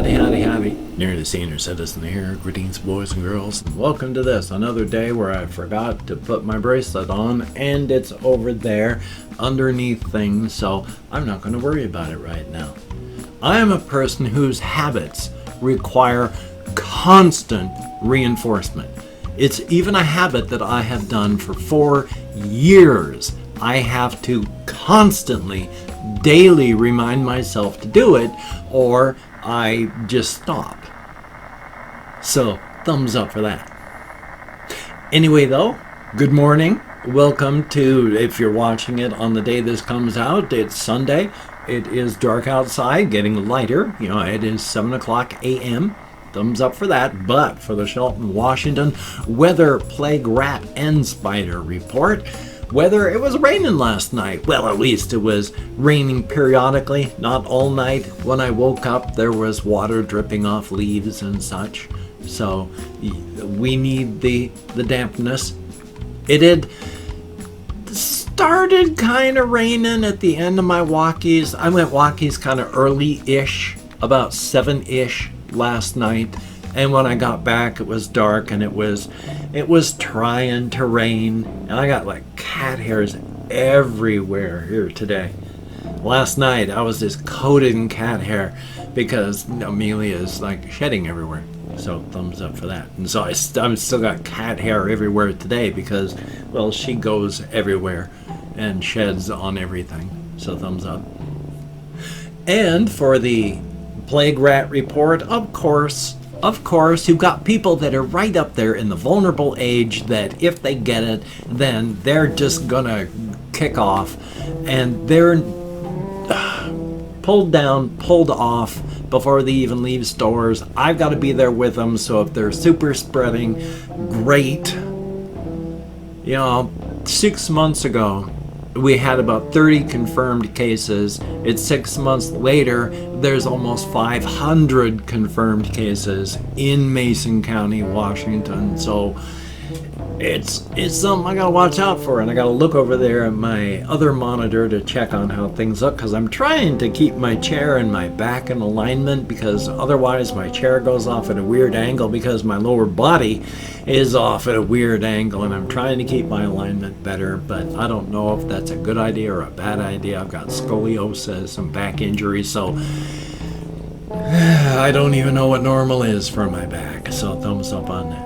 Howdy, howdy, howdy. Nearly Senior Citizen here. Greetings, boys and girls. Welcome to this, another day where I forgot to put my bracelet on, and it's over there underneath things, so I'm not going to worry about it right now. I am a person whose habits require constant reinforcement. It's even a habit that I have done for 4 years. I have to constantly, daily remind myself to do it, or I just stop. So, thumbs up for that. Anyway though, good morning. Welcome to, if you're watching it on the day this comes out, it's Sunday. It is dark outside, getting lighter. You know, it is 7 o'clock a.m. Thumbs up for that. But for the Shelton, Washington weather, plague, rat, and spider report. Weather, it was raining last night. Well, at least it was raining periodically, not all night. When I woke up, there was water dripping off leaves and such. So we need the dampness. It had started kind of raining at the end of my walkies. I went walkies kind of early-ish, about 7-ish last night. And when I got back, it was dark and it was trying to rain. And I got like cat hairs everywhere here today. Last night, I was just coated in cat hair because Amelia is like shedding everywhere. So thumbs up for that. And so I'm still got cat hair everywhere today because, well, she goes everywhere and sheds on everything. So thumbs up. And for the plague rat report, of course, you've got people that are right up there in the vulnerable age that if they get it, then they're just gonna kick off, and they're pulled down, pulled off before they even leave stores. I've got to be there with them, so if they're super spreading, great. You know, 6 months ago, we had about 30 confirmed cases. It's 6 months later, there's almost 500 confirmed cases in Mason County, Washington. So it's something I gotta watch out for, and I gotta look over there at my other monitor to check on how things look, because I'm trying to keep my chair and my back in alignment, because otherwise my chair goes off at a weird angle because my lower body is off at a weird angle, and I'm trying to keep my alignment better, but I don't know if that's a good idea or a bad idea. I've got scoliosis and back injuries, so I don't even know what normal is for my back, so thumbs up on that.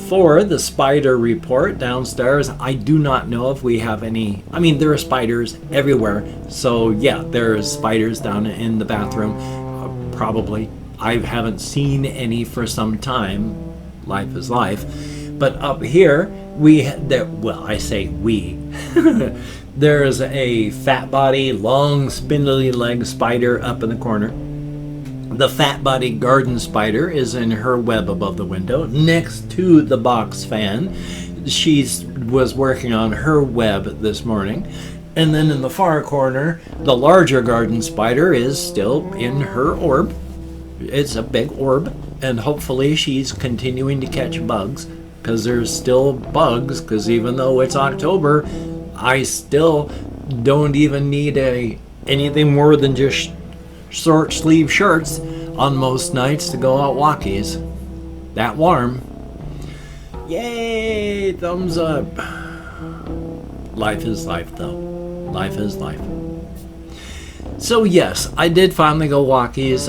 For the spider report downstairs, I do not know if we have any. I mean, there are spiders everywhere. So yeah, there's spiders down in the bathroom. Probably. I haven't seen any for some time. Life is life. But up here, I say we. There's a fat body, long, spindly leg spider up in the corner. The fat body garden spider is in her web above the window next to the box fan. She was working on her web this morning. And then in the far corner, the larger garden spider is still in her orb. It's a big orb, and hopefully she's continuing to catch bugs, because there's still bugs, because even though it's October, I still don't even need anything more than just short sleeve shirts on most nights to go out walkies. That warm. Yay! Thumbs up. Life is life, though. Life is life. So yes, I did finally go walkies.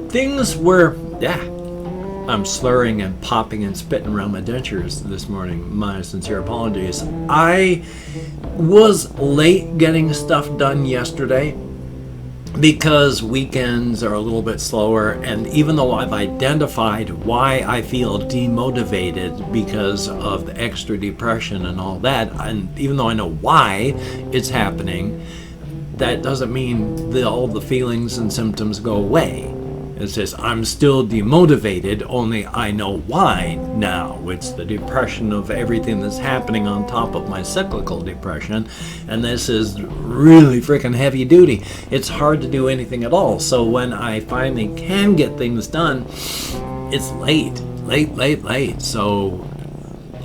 Things were, I'm slurring and popping and spitting around my dentures this morning. My sincere apologies. I was late getting stuff done yesterday because weekends are a little bit slower, and even though I've identified why I feel demotivated because of the extra depression and all that, and even though I know why it's happening, that doesn't mean all the feelings and symptoms go away. It says I'm still demotivated, only I know why now. It's the depression of everything that's happening on top of my cyclical depression, and this is really freaking heavy duty. It's hard to do anything at all. So when I finally can get things done, it's late. So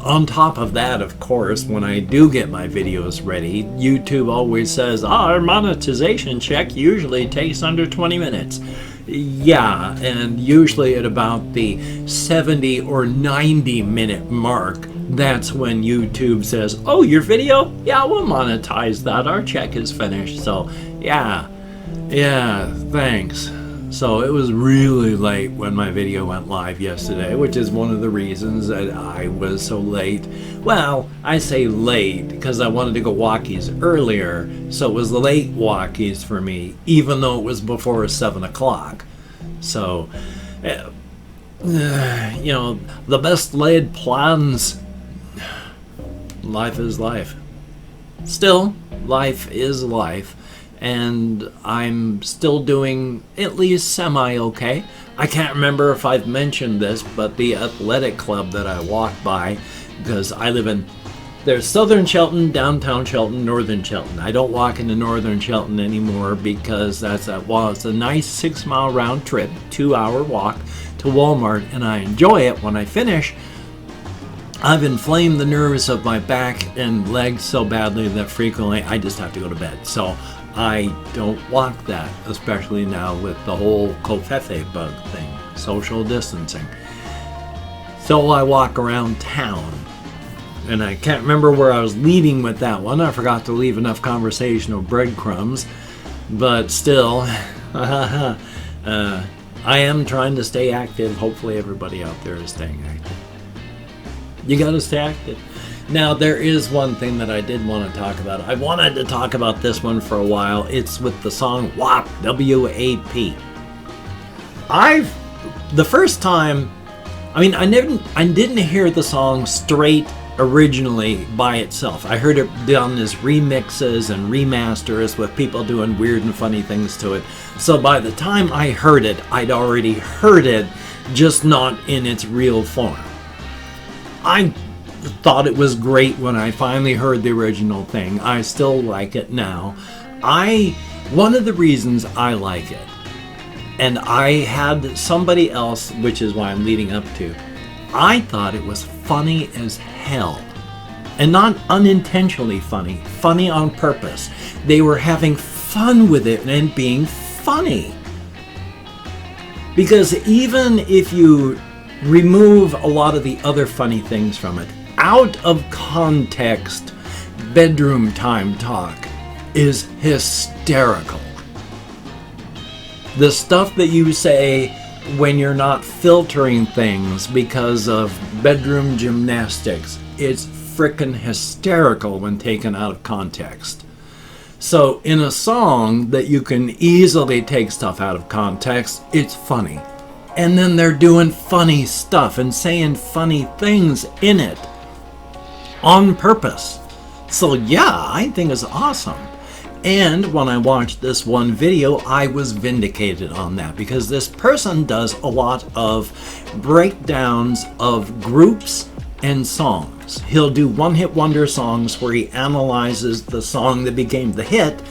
On top of that, of course, when I do get my videos ready, YouTube always says, our monetization check usually takes under 20 minutes. Yeah, and usually at about the 70 or 90 minute mark, that's when YouTube says, oh, your video? Yeah, we'll monetize that. Our check is finished. So, yeah, thanks. So it was really late when my video went live yesterday, which is one of the reasons that I was so late. Well, I say late because I wanted to go walkies earlier, so it was late walkies for me, even though it was before 7 o'clock. So, the best laid plans. Life is life. Still, life is life. And I'm still doing at least semi-okay. I can't remember if I've mentioned this, but the athletic club that I walk by, because I live in, there's Southern Shelton, Downtown Shelton, Northern Shelton. I don't walk into Northern Shelton anymore because it's a nice 6-mile round trip, 2-hour walk to Walmart, and I enjoy it. When I finish, I've inflamed the nerves of my back and legs so badly that frequently I just have to go to bed. So I don't walk that, especially now with the whole covfefe bug thing, social distancing. So I walk around town, and I can't remember where I was leading with that one. I forgot to leave enough conversational breadcrumbs, but still, I am trying to stay active. Hopefully everybody out there is staying active. You gotta stay active. Now, there is one thing that I did want to talk about. I wanted to talk about this one for a while. It's with the song WAP, W-A-P. The first time, I didn't hear the song straight originally by itself. I heard it done as remixes and remasters with people doing weird and funny things to it. So by the time I heard it, I'd already heard it, just not in its real form. I thought it was great when I finally heard the original thing. I still like it now. One of the reasons I like it, and I had somebody else, which is why I'm leading up to, I thought it was funny as hell. And not unintentionally funny on purpose. They were having fun with it and being funny. Because even if you remove a lot of the other funny things from it, out of context, bedroom time talk is hysterical. The stuff that you say when you're not filtering things because of bedroom gymnastics, it's frickin' hysterical when taken out of context. So in a song that you can easily take stuff out of context, it's funny. And then they're doing funny stuff and saying funny things in it on purpose. So yeah, I think it's awesome. And when I watched this one video, I was vindicated on that because this person does a lot of breakdowns of groups and songs. He'll do one-hit wonder songs where he analyzes the song that became the hit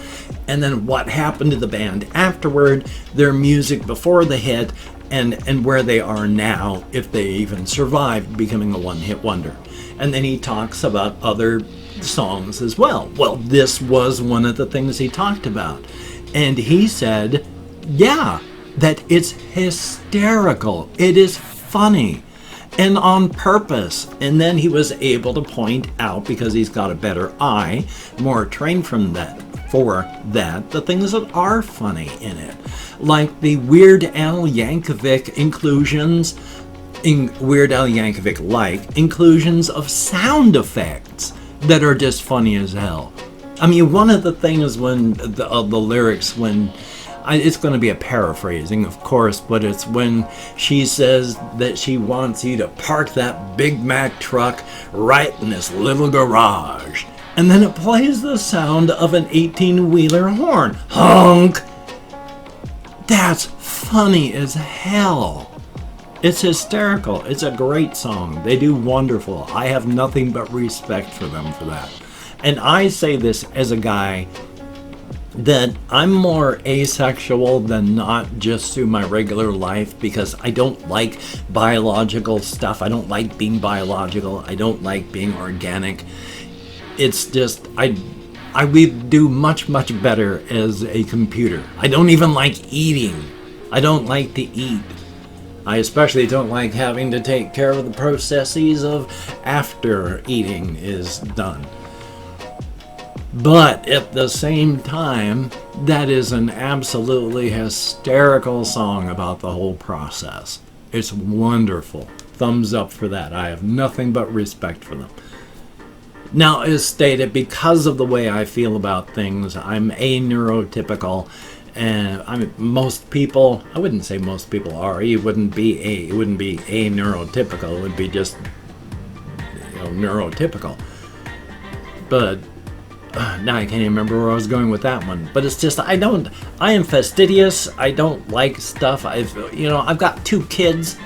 and then what happened to the band afterward, their music before the hit, and where they are now, if they even survived becoming a one-hit wonder. And then he talks about other songs as well. Well, this was one of the things he talked about. And he said, yeah, that it's hysterical. It is funny. And on purpose. And then he was able to point out, because he's got a better eye, more trained for that, the things that are funny in it. Like the Weird Al Yankovic inclusions, Weird Al Yankovic-like inclusions of sound effects that are just funny as hell. I mean, one of the things when the lyrics, it's going to be a paraphrasing, of course, but it's when she says that she wants you to park that Big Mac truck right in this little garage. And then it plays the sound of an 18-wheeler horn. Honk! That's funny as hell. It's hysterical. It's a great song. They do wonderful. I have nothing but respect for them for that. And I say this as a guy that I'm more asexual than not just through my regular life, because I don't like biological stuff. I don't like being biological. I don't like being organic. It's just, I would do much, much better as a computer. I don't even like eating. I don't like to eat. I especially don't like having to take care of the processes of after eating is done. But at the same time, that is an absolutely hysterical song about the whole process. It's wonderful. Thumbs up for that. I have nothing but respect for them. Now, as stated, because of the way I feel about things, I'm a-neurotypical, and most people, I wouldn't say most people are. It wouldn't be a-neurotypical. It would be just, neurotypical. But now I can't even remember where I was going with that one. But it's just, I am fastidious. I don't like stuff. I've got 2 kids,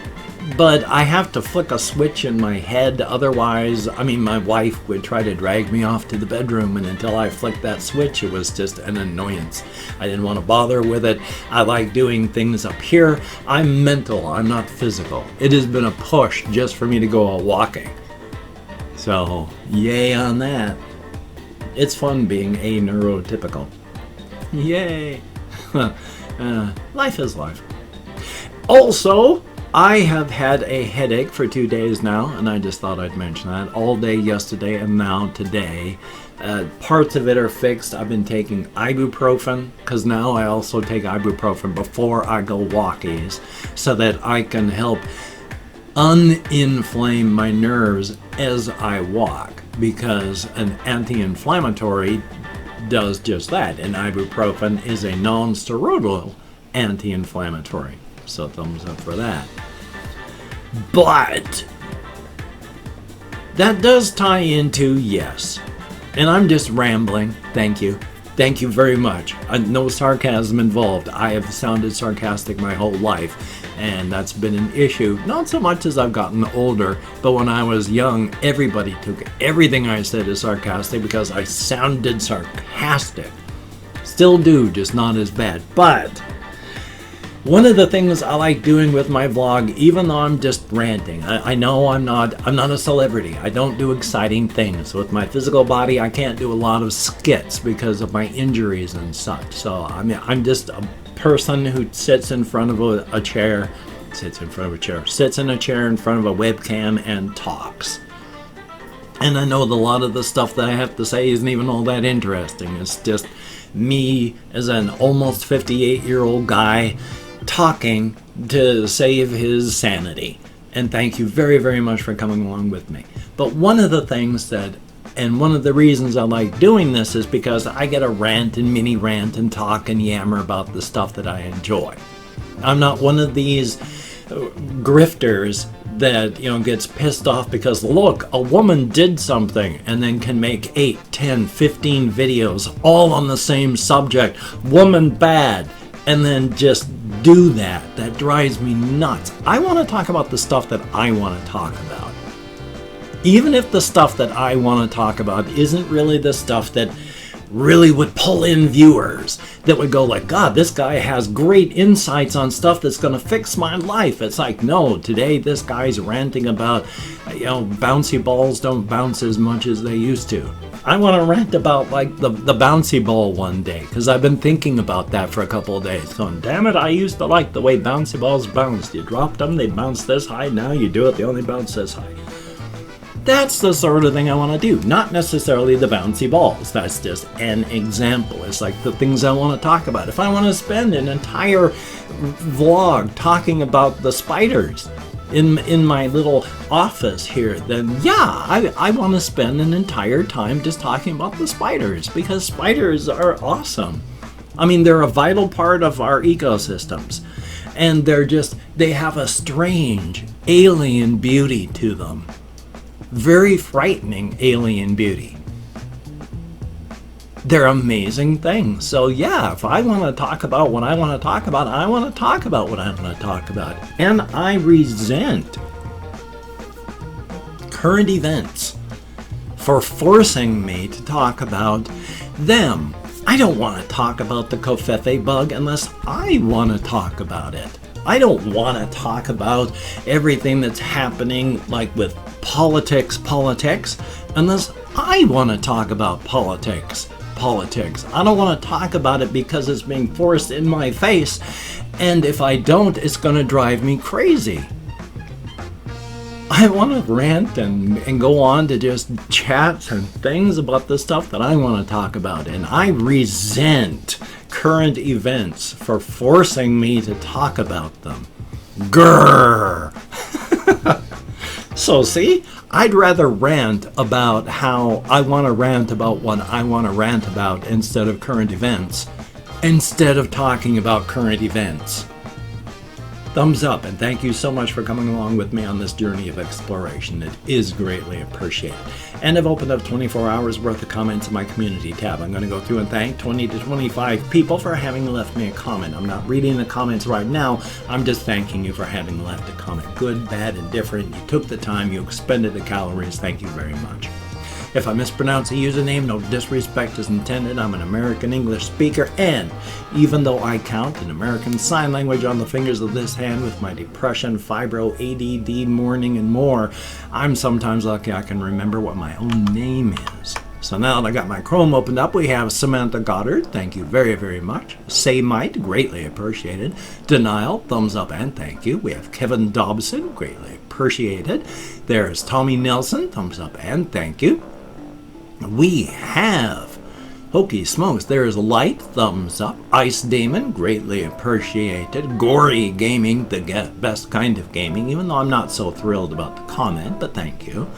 but I have to flick a switch in my head. Otherwise, my wife would try to drag me off to the bedroom, and until I flicked that switch, it was just an annoyance. I didn't want to bother with it. I like doing things up here. I'm mental. I'm not physical. It has been a push just for me to go walking. So, yay on that. It's fun being a-neurotypical. Yay! Life is life. Also, I have had a headache for 2 days now, and I just thought I'd mention that. All day yesterday and now today. Parts of it are fixed. I've been taking ibuprofen, because now I also take ibuprofen before I go walkies, so that I can help uninflame my nerves as I walk, because an anti-inflammatory does just that, and ibuprofen is a non-steroidal anti-inflammatory. So thumbs up for that. But that does tie into, yes, and I'm just rambling. Thank you very much. No sarcasm involved. I have sounded sarcastic my whole life, and that's been an issue, not so much as I've gotten older, but when I was young, everybody took everything I said as sarcastic because I sounded sarcastic. Still do, just not as bad. But one of the things I like doing with my vlog, even though I'm just ranting, I know I'm not a celebrity. I don't do exciting things. With my physical body, I can't do a lot of skits because of my injuries and such. So, I'm just a person who sits in front of a chair, sits in a chair in front of a webcam and talks. And I know that a lot of the stuff that I have to say isn't even all that interesting. It's just me as an almost 58-year-old guy talking to save his sanity. And thank you very, very much for coming along with me. But one of the things and one of the reasons I like doing this is because I get a rant and mini rant and talk and yammer about the stuff that I enjoy. I'm not one of these grifters that, gets pissed off because, look, a woman did something, and then can make 8, 10, 15 videos all on the same subject, woman bad, and then just do that. That drives me nuts. I want to talk about the stuff that I want to talk about. Even if the stuff that I want to talk about isn't really the stuff that really would pull in viewers, that would go like, God, this guy has great insights on stuff that's going to fix my life. It's like, no, today this guy's ranting about, bouncy balls don't bounce as much as they used to. I want to rant about like the bouncy ball one day, because I've been thinking about that for a couple of days, going, damn it, I used to like the way bouncy balls bounced. You dropped them, they bounced this high, now you do it, they only bounce this high. That's the sort of thing I want to do, not necessarily the bouncy balls. That's just an example. It's like the things I want to talk about. If I want to spend an entire vlog talking about the spiders in my little office here, then yeah, I want to spend an entire time just talking about the spiders, because spiders are awesome. They're a vital part of our ecosystems, and they have a strange alien beauty to them. Very frightening alien beauty. They're amazing things. So yeah, if I want to talk about what I want to talk about, I want to talk about what I want to talk about. And I resent current events for forcing me to talk about them. I don't want to talk about the covfefe bug unless I want to talk about it. I don't want to talk about everything that's happening, like with politics, unless I want to talk about politics. I don't want to talk about it because it's being forced in my face, and if I don't, it's going to drive me crazy. I want to rant and go on to just chat and things about the stuff that I want to talk about, and I resent current events for forcing me to talk about them. Grrr! So see, I'd rather rant about how I want to rant about what I want to rant about instead of current events, instead of talking about current events. Thumbs up, and thank you so much for coming along with me on this journey of exploration. It is greatly appreciated. And I've opened up 24 hours worth of comments in my community tab. I'm going to go through and thank 20 to 25 people for having left me a comment. I'm not reading the comments right now. I'm just thanking you for having left a comment. Good, bad, indifferent. You took the time. You expended the calories. Thank you very much. If I mispronounce a username, no disrespect is intended. I'm an American English speaker, and even though I count in American Sign Language on the fingers of this hand with my depression, fibro, ADD, mourning, and more, I'm sometimes lucky I can remember what my own name is. So now that I got my Chrome opened up, we have Samantha Goddard, thank you very, very much. Say Might, greatly appreciated. Denial, thumbs up and thank you. We have Kevin Dobson, greatly appreciated. There's Tommy Nelson, thumbs up and thank you. We have Hokey Smokes, there's Light, thumbs up. Ice Damon, greatly appreciated. Gory Gaming, the best kind of gaming, even though I'm not so thrilled about the comment, but thank you.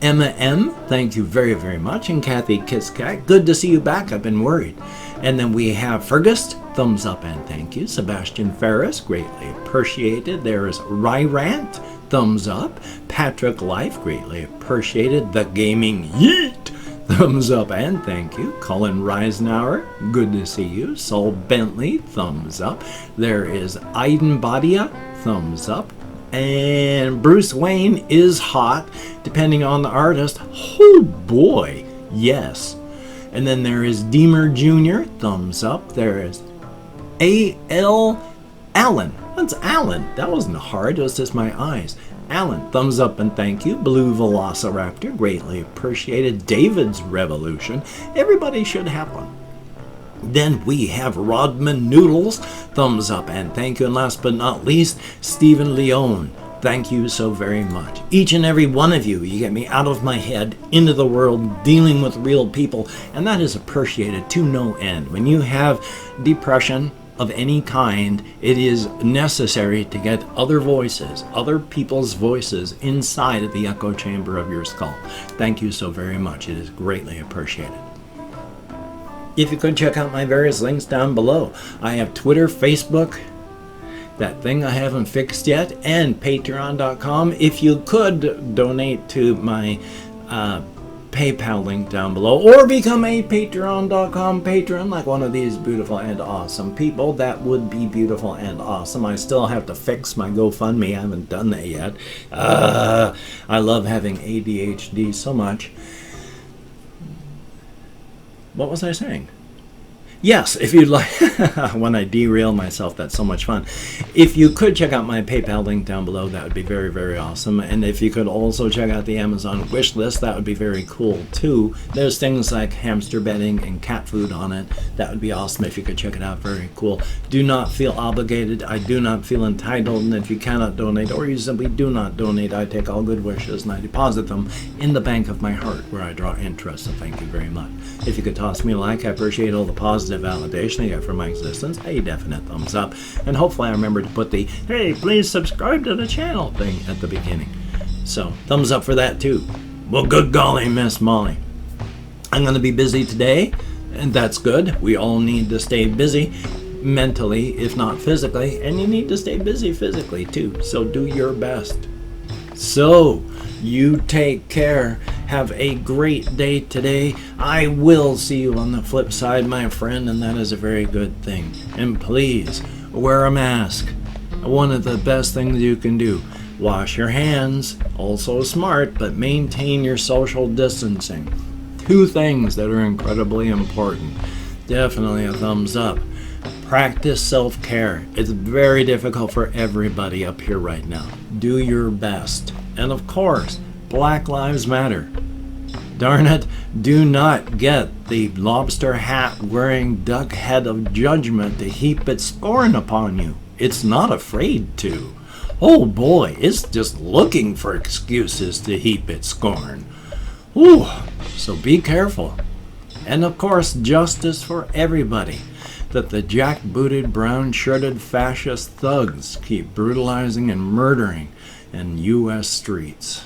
Emma M, thank you very, very much. And Kathy Kisscat, good to see you back, I've been worried. And then we have Fergus, thumbs up and thank you. Sebastian Ferris, greatly appreciated. There's Rant, thumbs up. Patrick Life, greatly appreciated. The Gaming Yeet, thumbs up and thank you. Colin Reisenauer, good to see you. Saul Bentley, thumbs up. There is Aiden Badia, thumbs up. And Bruce Wayne is hot, depending on the artist. Oh boy, yes. And then there is Deemer Jr., thumbs up. There is A.L. Allen. That's Allen. That wasn't hard, it was just my eyes. Alan, thumbs up and thank you. Blue Velociraptor, greatly appreciated. David's Revolution, everybody should have one. Then we have Rodman Noodles, thumbs up and thank you. And last but not least, Stephen Leone, thank you so very much. Each and every one of you, you get me out of my head, into the world, dealing with real people, and that is appreciated to no end. When you have depression of any kind, it is necessary to get other voices, other people's voices inside of the echo chamber of your skull. Thank you so very much. It is greatly appreciated. If you could check out my various links down below. I have Twitter, Facebook, that thing I haven't fixed yet, and patreon.com. If you could donate to my PayPal link down below, or become a patreon.com patron like one of these beautiful and awesome people, that would be beautiful and awesome. I still have to fix my GoFundMe. I haven't done that yet. I love having ADHD so much. What was I saying? Yes, if you'd like, when I derail myself, that's so much fun. If you could check out my PayPal link down below, that would be very, very awesome. And if you could also check out the Amazon wish list, that would be very cool too. There's things like hamster bedding and cat food on it. That would be awesome if you could check it out. Very cool. Do not feel obligated. I do not feel entitled. And if you cannot donate, or you simply do not donate, I take all good wishes and I deposit them in the bank of my heart where I draw interest. So thank you very much. If you could toss me a like, I appreciate all the positive validation I get for my existence. A definite thumbs up. And hopefully I remember to put the, hey, please subscribe to the channel thing at the beginning. So, thumbs up for that too. Well, good golly, Miss Molly. I'm going to be busy today, and that's good. We all need to stay busy mentally, if not physically, and you need to stay busy physically too. So do your best. So, you take care. Have a great day today. I will see you on the flip side, my friend, and that is a very good thing. And please, wear a mask. One of the best things you can do. Wash your hands. Also smart, but maintain your social distancing. Two things that are incredibly important. Definitely a thumbs up. Practice self-care. It's very difficult for everybody up here right now. Do your best. And of course, Black Lives Matter. Darn it, do not get the lobster hat wearing duck head of judgment to heap its scorn upon you. It's not afraid to. Oh boy, it's just looking for excuses to heap its scorn. Ooh, so be careful. And of course, justice for everybody. That the jackbooted, brown-shirted fascist thugs keep brutalizing and murdering in U.S. streets.